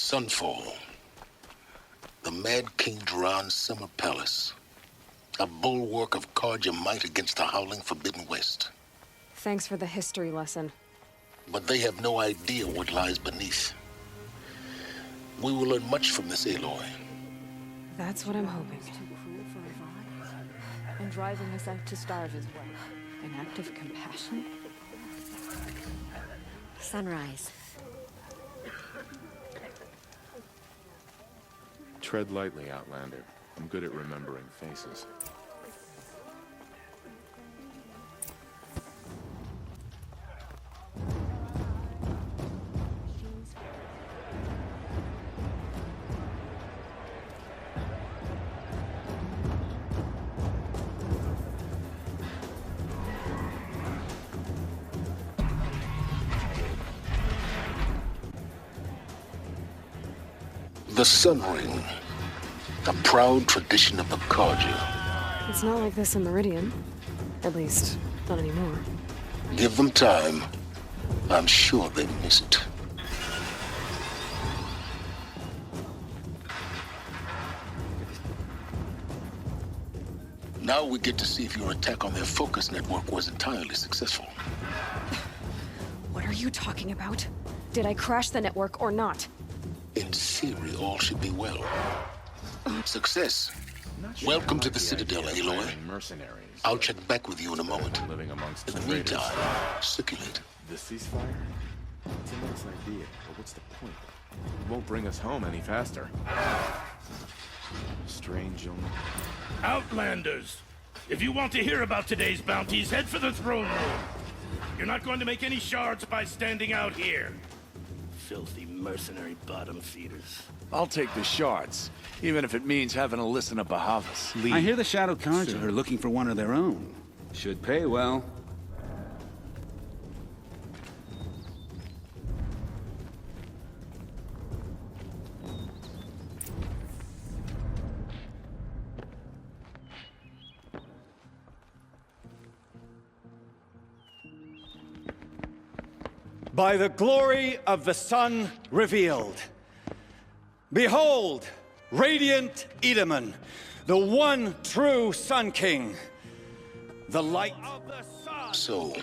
Sunfall. The Mad King Duran's summer palace. A bulwark of Carja might against the howling Forbidden West. Thanks for the history lesson. But they have no idea what lies beneath. We will learn much from this Aloy. That's what I'm hoping. And driving us out to starve as well. An act of compassion? Sunrise. Tread lightly, Outlander. I'm good at remembering faces. The Sun Ring. A proud tradition of the Carja. It's not like this in Meridian. At least, not anymore. Give them time. I'm sure they miss it. Now we get to see if your attack on their focus network was entirely successful. What are you talking about? Did I crash the network or not? In theory, all should be well. Success. Welcome to the Citadel, Aloy. Mercenaries. I'll check back with you in a moment. Living amongst In the traitors. meantime, circulate. The ceasefire? It's a nice idea, but what's the point? It won't bring us home any faster. Strange only. Outlanders! If you want to hear about today's bounties, head for the throne room. You're not going to make any shards by standing out here. Filthy mercenary bottom feeders. I'll take the shards, even if it means having to listen to Bahavas. I hear the Shadow Carja are looking for one of their own. Should pay well. By the glory of the sun revealed. Behold, radiant Edaman, the one true Sun King. The light of the sun. So,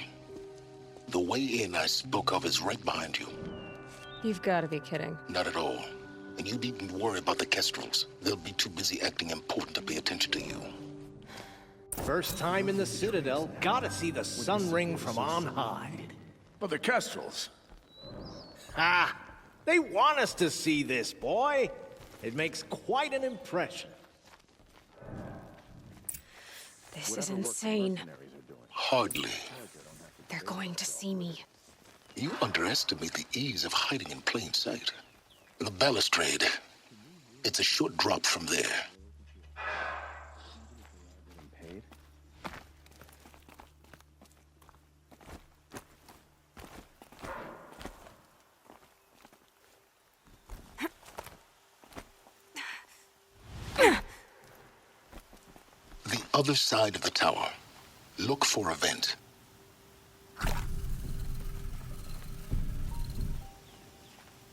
the way in I spoke of is right behind you. You've got to be kidding. Not at all. And you needn't worry about the Kestrels. They'll be too busy acting important to pay attention to you. First time in the Citadel, gotta see the Sun Ring from on high. But the Kestrels. Ha! They want us to see this, boy. It makes quite an impression. This is insane. Hardly. They're going to see me. You underestimate the ease of hiding in plain sight. The balustrade. It's a short drop from there. The other side of the tower. Look for a vent.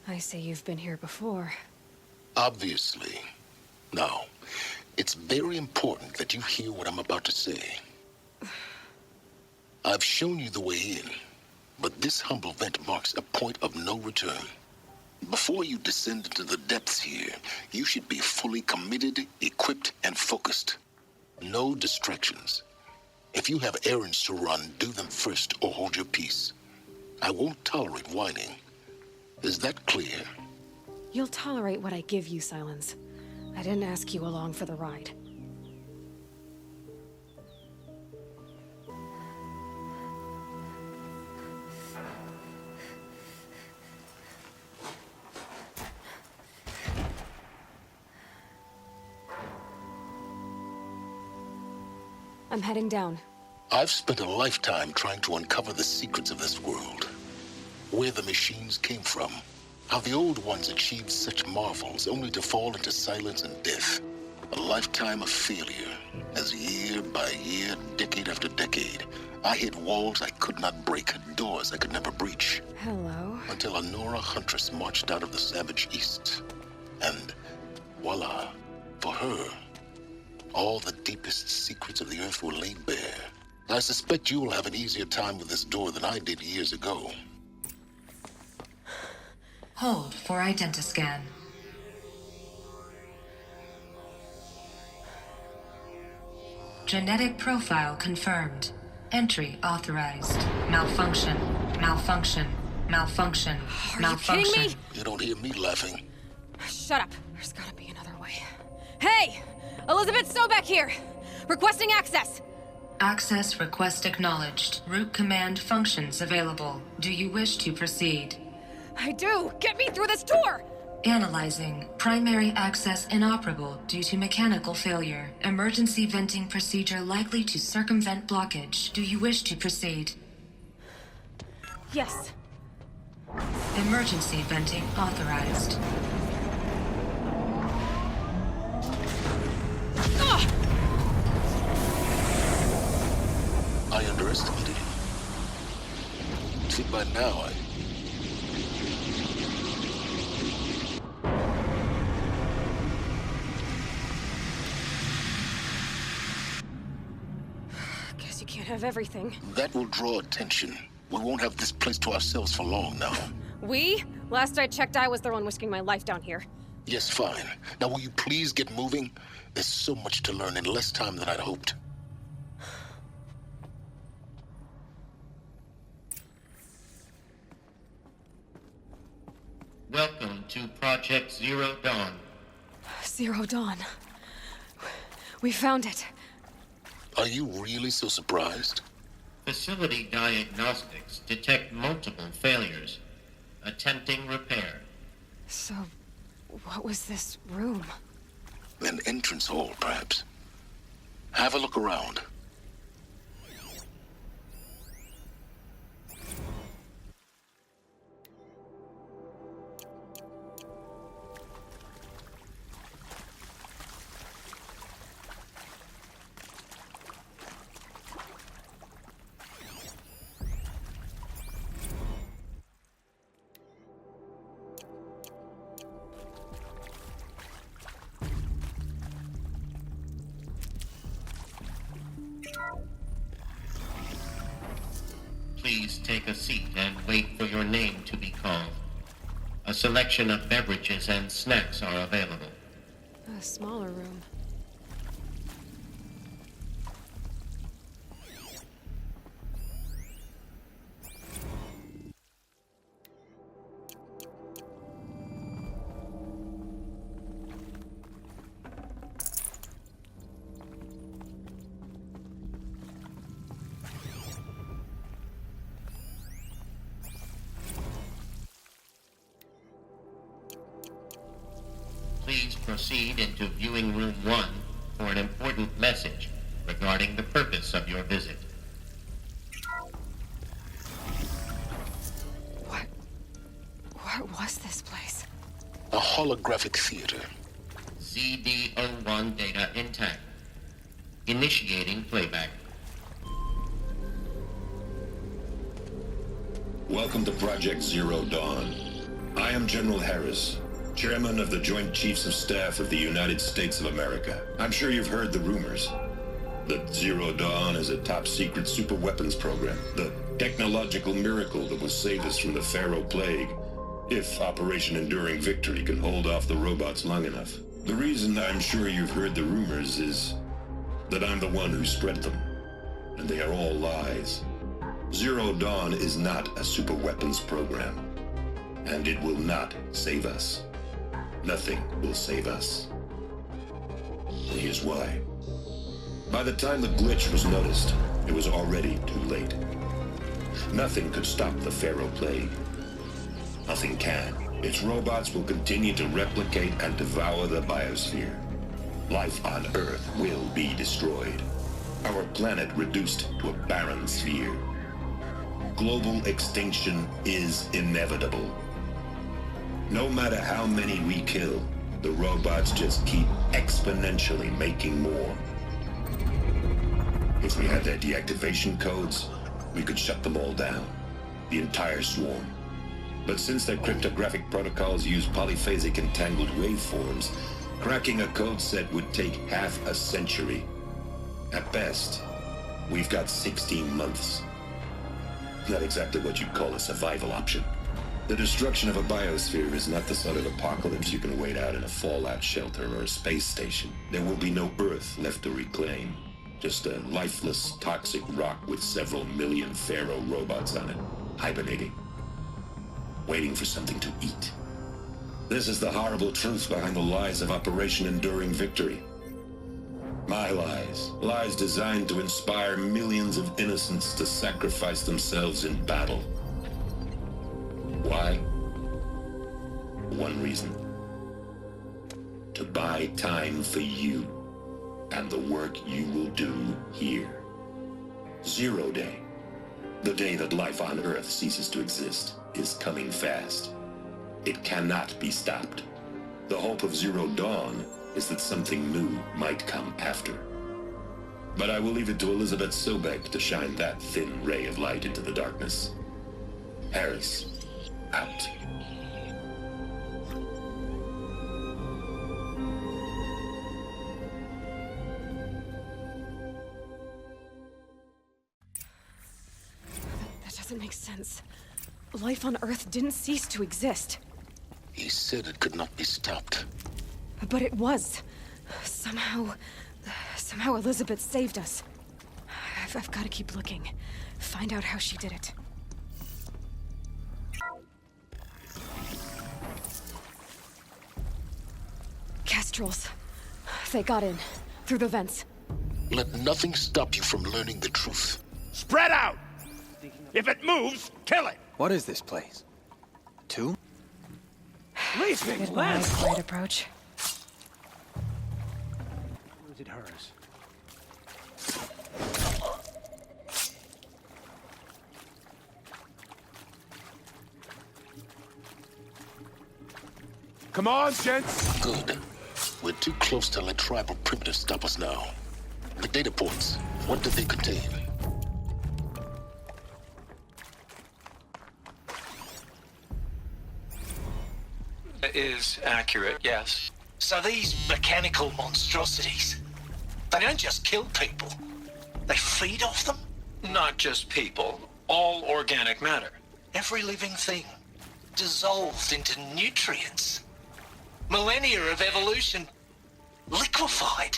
I say you've been here before. Obviously. Now, it's very important that you hear what I'm about to say. I've shown you the way in, but this humble vent marks a point of no return. Before you descend into the depths here, you should be fully committed, equipped, and focused. No distractions. If you have errands to run, do them first or hold your peace. I won't tolerate whining. Is that clear? You'll tolerate what I give you, Silence. I didn't ask you along for the ride. I'm heading down. I've spent a lifetime trying to uncover the secrets of this world. Where the machines came from. How the old ones achieved such marvels only to fall into silence and death. A lifetime of failure, as year by year, decade after decade, I hit walls I could not break, doors I could never breach. Hello. Until a Nora huntress marched out of the savage east. And voila, for her, all the deepest secrets of the earth were laid bare. I suspect you will have an easier time with this door than I did years ago. Hold for identiscan. Genetic profile confirmed. Entry authorized. Malfunction. Malfunction. Malfunction. Malfunction. Are you kidding me? You don't hear me laughing. Shut up. There's gotta be another way. Hey! Elizabeth Sobeck here! Requesting access! Access request acknowledged. Root command functions available. Do you wish to proceed? I do! Get me through this tour! Analyzing. Primary access inoperable due to mechanical failure. Emergency venting procedure likely to circumvent blockage. Do you wish to proceed? Yes. Emergency venting authorized. Ugh! I underestimated you. See, by now, Guess you can't have everything. that will draw attention. We won't have this place to ourselves for long now. We? Last I checked, I was the one risking my life down here. Yes, fine. Now, will you please get moving? There's so much to learn in less time than I'd hoped. Welcome to Project Zero Dawn. Zero Dawn. We found it. Are you really so surprised? Facility diagnostics detect multiple failures. Attempting repair. So, what was this room? An entrance hall, perhaps. Have a look around. Please take a seat and wait for your name to be called. A selection of beverages and snacks are available. A smaller room. Please proceed into viewing room 1 for an important message regarding the purpose of your visit. What was this place? A holographic theater. ZD-01 data intact. Initiating playback. Welcome to Project Zero Dawn. I am General Harris, Chairman of the Joint Chiefs of Staff of the United States of America. I'm sure you've heard the rumors that Zero Dawn is a top-secret superweapons program, the technological miracle that will save us from the Pharaoh Plague, if Operation Enduring Victory can hold off the robots long enough. The reason I'm sure you've heard the rumors is that I'm the one who spread them, and they are all lies. Zero Dawn is not a superweapons program, and it will not save us. Nothing will save us. And here's why. By the time the glitch was noticed, it was already too late. Nothing could stop the Pharaoh Plague. Nothing can. Its robots will continue to replicate and devour the biosphere. Life on Earth will be destroyed. Our planet reduced to a barren sphere. Global extinction is inevitable. No matter how many we kill, The robots just keep exponentially making more. If we had their deactivation codes, we could shut them all down. The entire swarm. But since their cryptographic protocols use polyphasic entangled waveforms, cracking a code set would take half a century. At best, we've got 16 months. Not exactly what you'd call a survival option. The destruction of a biosphere is not the sort of apocalypse you can wait out in a fallout shelter or a space station. There will be no Earth left to reclaim. Just a lifeless, toxic rock with several million Pharaoh robots on it, hibernating, waiting for something to eat. This is the horrible truth behind the lies of Operation Enduring Victory. My lies. Lies designed to inspire millions of innocents to sacrifice themselves in battle. Why? One reason. To buy time for you and the work you will do here. Zero Day, the day that life on Earth ceases to exist, is coming fast. It cannot be stopped. The hope of Zero Dawn is that something new might come after. But I will leave it to Elizabeth Sobek to shine that thin ray of light into the darkness. Harris, out. That doesn't make sense. Life on Earth didn't cease to exist. He said it could not be stopped. But it was. Somehow Elizabeth saved us. I've got to keep looking. Find out how she did it. Kestrels. They got in. Through the vents. Let nothing stop you from learning the truth. Spread out! If it moves, kill it! What is this place? Tomb? Good wise, right approach. Or is it hers? Come on, gents! Good. We're too close to let tribal primitives stop us now. The data ports, what do they contain? Is accurate, yes. So these mechanical monstrosities, they don't just kill people, they feed off them? Not just people, all organic matter. Every living thing, dissolved into nutrients. Millennia of evolution, liquefied.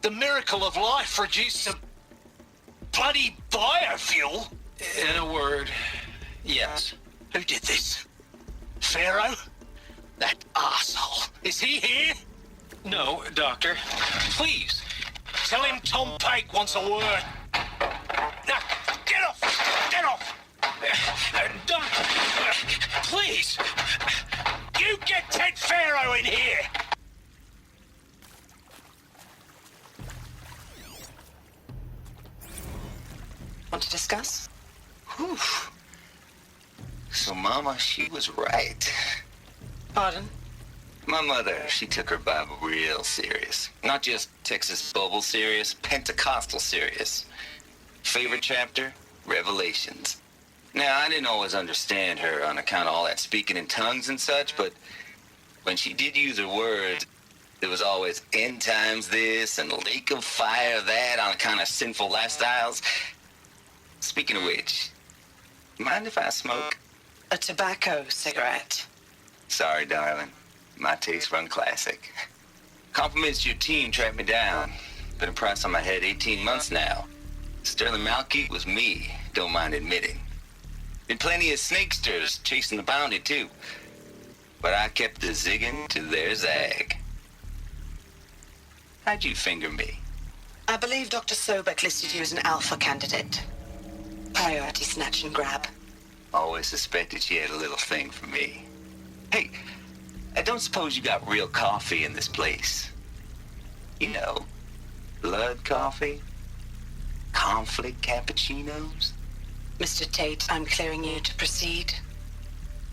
The miracle of life reduced to bloody biofuel. In a word, yes. Who did this? Pharaoh? That arsehole. Is he here? No, Doctor. Please, tell him Tom Pake wants a word. Now, get off! Get off! Doctor, please! You get Ted Pharaoh in here! Want to discuss? Whew. So, Mama, she was right. Pardon? My mother, she took her Bible real serious. Not just Texas Bible serious, Pentecostal serious. Favorite chapter? Revelations. Now, I didn't always understand her on account of all that speaking in tongues and such, but when she did use her words, there was always end times this and lake of fire that on account of sinful lifestyles. Speaking of which, mind if I smoke? A tobacco cigarette. Sorry, darling. My taste run classic. Compliments to your team tracked me down. Been a price on my head 18 months now. Sterling Malkeet was me, don't mind admitting. Been plenty of snakesters chasing the bounty, too. But I kept the zigging to their zag. How'd you finger me? I believe Dr. Sobek listed you as an alpha candidate. Priority snatch and grab. Always suspected she had a little thing for me. Hey, I don't suppose you got real coffee in this place. You know, blood coffee? Conflict cappuccinos? Mr. Tate, I'm clearing you to proceed.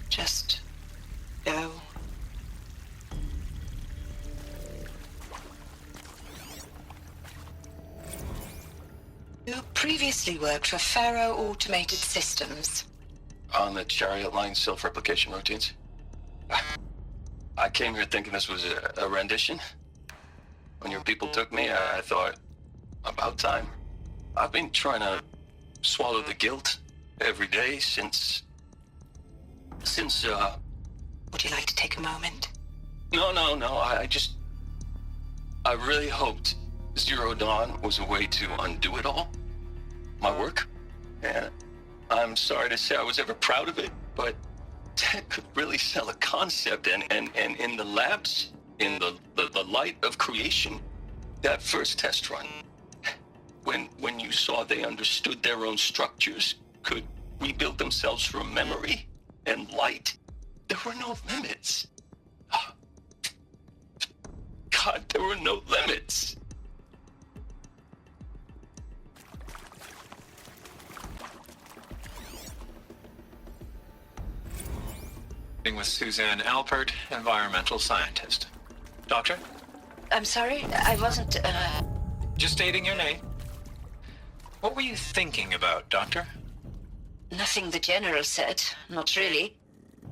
Just go. You previously worked for Faro Automated Systems. On the Chariot Line self-replication routines? I came here thinking this was a rendition. When your people took me, I thought, about time. I've been trying to swallow the guilt every day since... Would you like to take a moment? No. I really hoped Zero Dawn was a way to undo it all. My work. And I'm sorry to say I was ever proud of it, but Ted could really sell a concept, and in the labs, in the light of creation, that first test run, when you saw they understood their own structures, could rebuild themselves from memory and light, there were no limits. God, there were no limits. With Suzanne Alpert, environmental scientist. Doctor? I'm sorry, I wasn't, Just stating your name. What were you thinking about, Doctor? Nothing the General said, not really.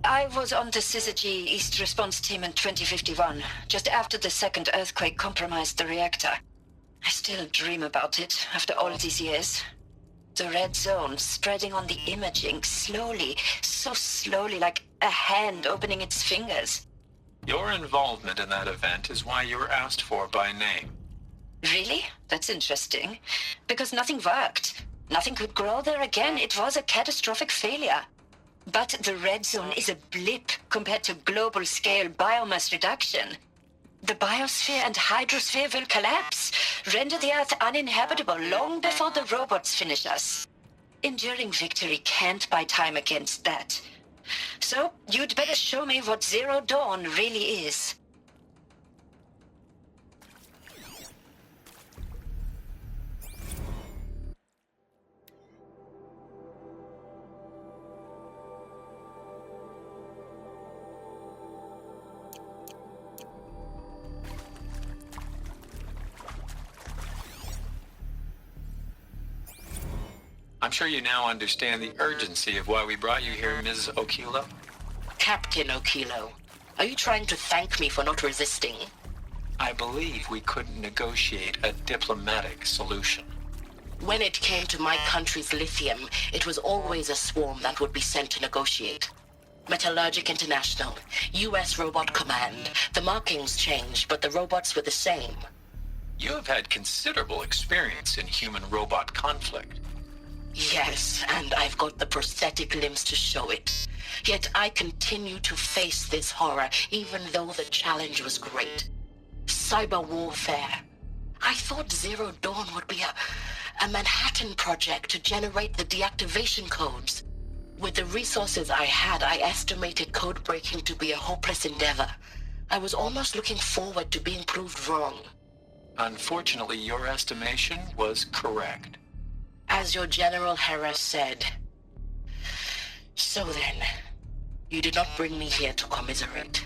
I was on the Syzygy East Response Team in 2051, just after the second earthquake compromised the reactor. I still dream about it, after all these years. The red zone spreading on the imaging, slowly, so slowly, like a hand opening its fingers. Your involvement in that event is why you were asked for by name. Really? That's interesting. Because nothing worked. Nothing could grow there again. It was a catastrophic failure. But the red zone is a blip compared to global-scale biomass reduction. The biosphere and hydrosphere will collapse, render the Earth uninhabitable long before the robots finish us. Enduring victory can't buy time against that. So, you'd better show me what Zero Dawn really is. I'm sure you now understand the urgency of why we brought you here, Ms. Okilo. Captain Okilo, are you trying to thank me for not resisting? I believe we couldn't negotiate a diplomatic solution. When it came to my country's lithium, it was always a swarm that would be sent to negotiate. Metallurgic International, U.S. Robot Command. The markings changed, but the robots were the same. You have had considerable experience in human-robot conflict. Yes, and I've got the prosthetic limbs to show it. Yet I continue to face this horror, even though the challenge was great. Cyber warfare. I thought Zero Dawn would be a Manhattan project to generate the deactivation codes. With the resources I had, I estimated code breaking to be a hopeless endeavor. I was almost looking forward to being proved wrong. Unfortunately, your estimation was correct. As your General Hera said. So then, you did not bring me here to commiserate.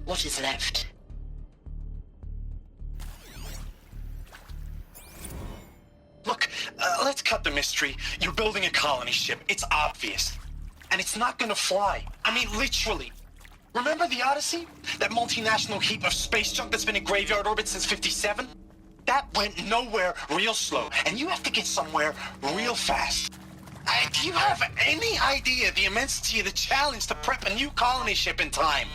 What is left? Look, let's cut the mystery. You're building a colony ship. It's obvious. And it's not gonna fly. I mean, literally. Remember the Odyssey? That multinational heap of space junk that's been in graveyard orbit since 57? That went nowhere real slow, and you have to get somewhere real fast. Do you have any idea the immensity of the challenge to prep a new colony ship in time?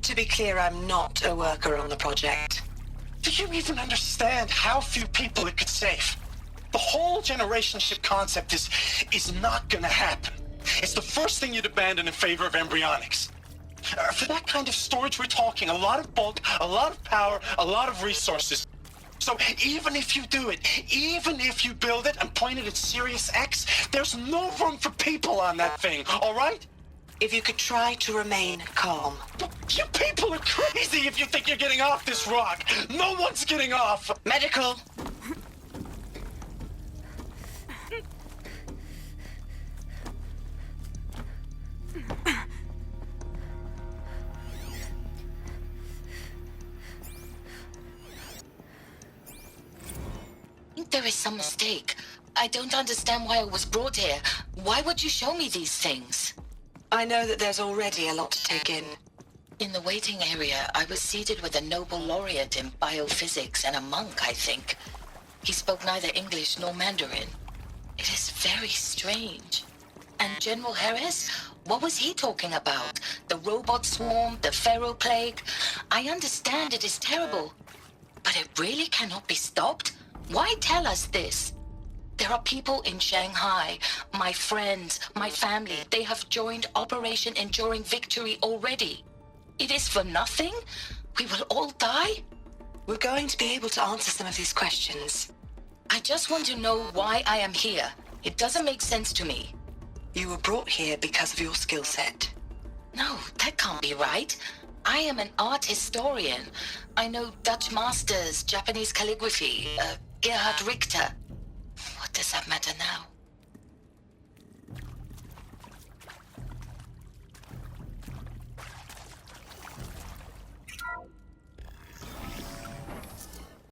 To be clear, I'm not a worker on the project. Do you even understand how few people it could save? The whole generation ship concept is not gonna happen. It's the first thing you'd abandon in favor of embryonics. For that kind of storage, we're talking a lot of bulk, a lot of power, a lot of resources. So even if you do it, even if you build it and point it at Sirius X, there's no room for people on that thing, all right? If you could try to remain calm. You people are crazy if you think you're getting off this rock. No one's getting off. Medical. There is some mistake. I don't understand why I was brought here. Why would you show me these things? I know that there's already a lot to take in. In the waiting area, I was seated with a Nobel laureate in biophysics and a monk, I think. He spoke neither English nor Mandarin. It is very strange. And General Harris? What was he talking about? The robot swarm, the pharaoh plague? I understand it is terrible. But it really cannot be stopped? Why tell us this? There are people in Shanghai, my friends, my family. They have joined Operation Enduring Victory already. It is for nothing? We will all die? We're going to be able to answer some of these questions. I just want to know why I am here. It doesn't make sense to me. You were brought here because of your skill set. No, that can't be right. I am an art historian. I know Dutch masters, Japanese calligraphy, Gerhard Richter. What does that matter